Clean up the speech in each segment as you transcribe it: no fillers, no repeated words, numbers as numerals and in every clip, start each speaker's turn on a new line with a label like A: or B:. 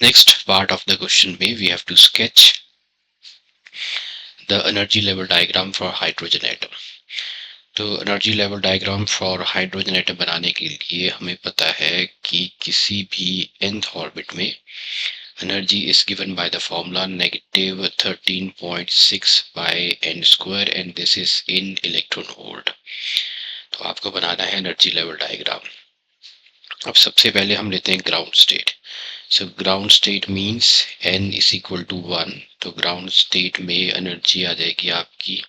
A: Next part of the question में we have to sketch the energy level diagram for hydrogen atom. तो energy level diagram for hydrogen atom बनाने के लिए हमें पता है कि किसी भी nth ऑर्बिट में energy is given by the formula negative 13.6 by n square and this is in electron volt. तो आपको बनाना है एनर्जी लेवल डायग्राम. अब सबसे पहले हम लेते हैं ground state. So ground state means n is equal to 1. तो ग्राउंड स्टेट में एनर्जी आ जाएगी आपकी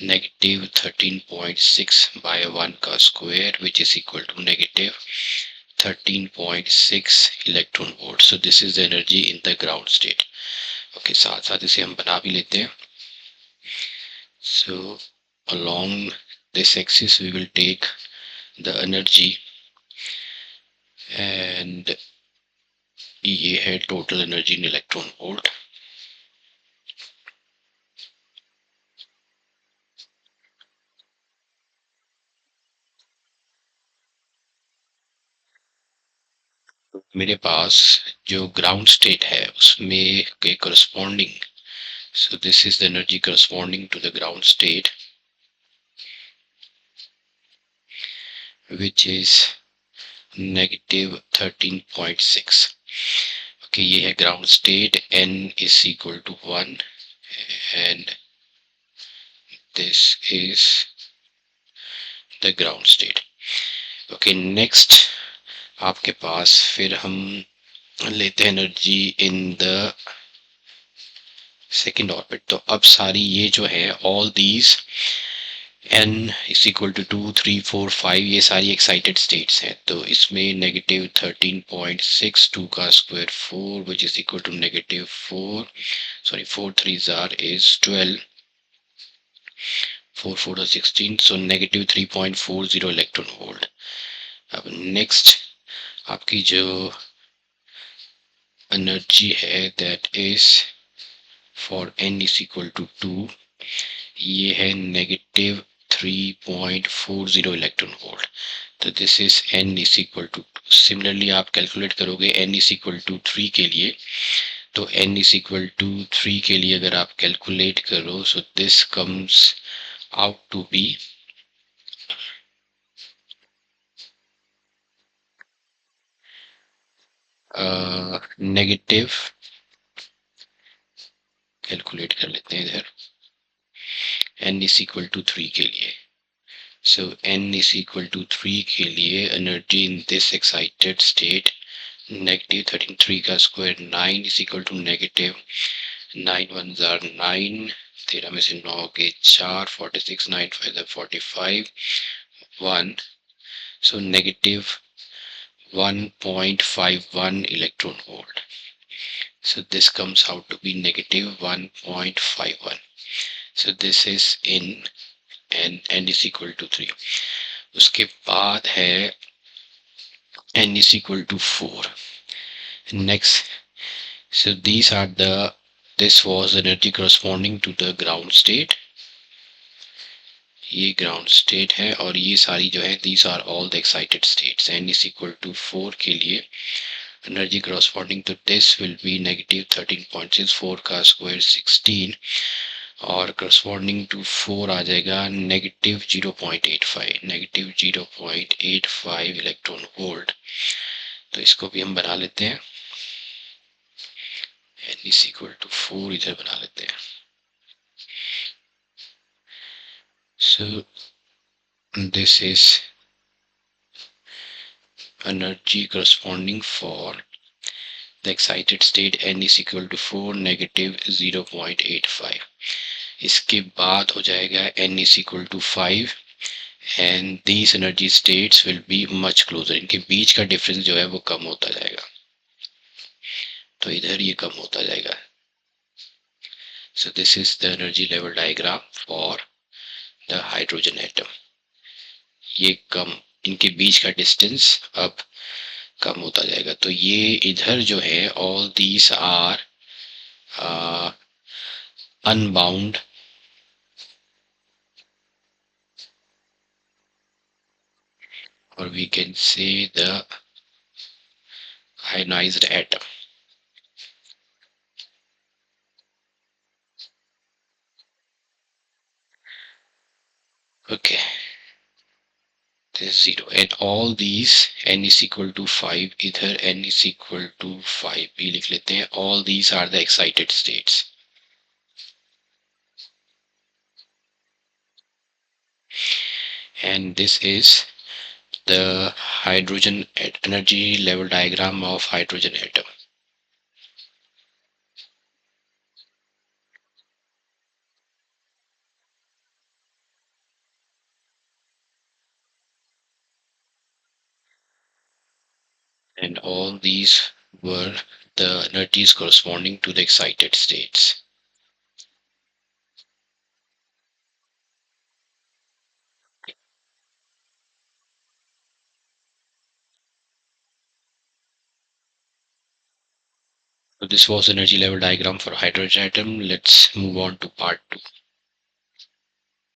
A: negative 13.6 by 1 का square which is equal to negative 13.6 electron volt. So this is the energy in the ground state. Okay, साथ साथ इसे हम बना भी लेते हैं. So along this axis we will take the energy and ये है total energy in electron volt. मेरे पास जो ग्राउंड स्टेट है उसमें के corresponding, so this is the energy corresponding to the ground state which is negative 13.6. okay, ये है ground state. n is equal to 1 and this is the ground state. okay, next आपके पास फिर हम लेते हैं energy in the second orbit. तो अब सारी ये जो है all these n is equal to 2, 3, 4, 5 ये सारी एक्साइटेड स्टेट्स हैं. तो इसमें नेगेटिव 13.6 2 का square 4 which is equal to negative 4 sorry 4 3s are is 12 4 4 are 16 so negative 3.40 electron volt. अब नेक्स्ट आपकी जो एनर्जी है that is for n is equal to 2 ये है नेगेटिव 3.40 इलेक्ट्रॉन वोल्ट. तो this is n is equal to. Similarly आप calculate करोगे n is equal टू 3 के लिए. तो n इज इक्वल टू 3 के लिए अगर आप कैलकुलेट करो so this comes out to be negative, calculate कर लेते हैं इधर n इज इक्वल टू 3 के लिए. so n is equal to 3 के लिए energy in this excited state negative 13 का square 9 is equal to negative 9 1s are 9 13 में से 9 के 4 46 9 5 45 1 so negative 1.51 electron volt. so this comes out to be negative 1.51. so this is in and n is equal to 3. उसके बाद है n is equal to 4. next so these are the this was energy corresponding to the ground state. ये ground state है और ये सारी जो है these are all the excited states. n is equal to 4 के लिए energy corresponding to this will be negative 13.64 का square 16 और करस्पॉन्डिंग टू 4 आ जाएगा नेगेटिव 0.85 नेगेटिव 0.85 इलेक्ट्रॉन वोल्ट. तो इसको भी हम बना लेते हैं. n इज इक्वल टू 4 इधर बना लेते हैं. So this is energy corresponding for the excited state n is equal to 4 negative 0.85. इसके बाद हो जाएगा n is equal to 5 and these energy states will be much closer. इनके बीच का डिफरेंस जो है वो कम होता जाएगा. तो इधर ये कम होता जाएगा. so this is the energy level diagram for the hydrogen atom. ये कम इनके बीच का डिस्टेंस अब कम होता जाएगा. तो ये इधर जो है all these are unbound or we can say the ionized atom. Okay, this is 0 and all these n is equal to 5, इधर n is equal to 5 भी लिख लेते हैं. All these are the excited states. And this is the hydrogen energy level diagram of hydrogen atom. And all these were the energies corresponding to the excited states. So this was energy level diagram for hydrogen atom. Let's move on to part 2.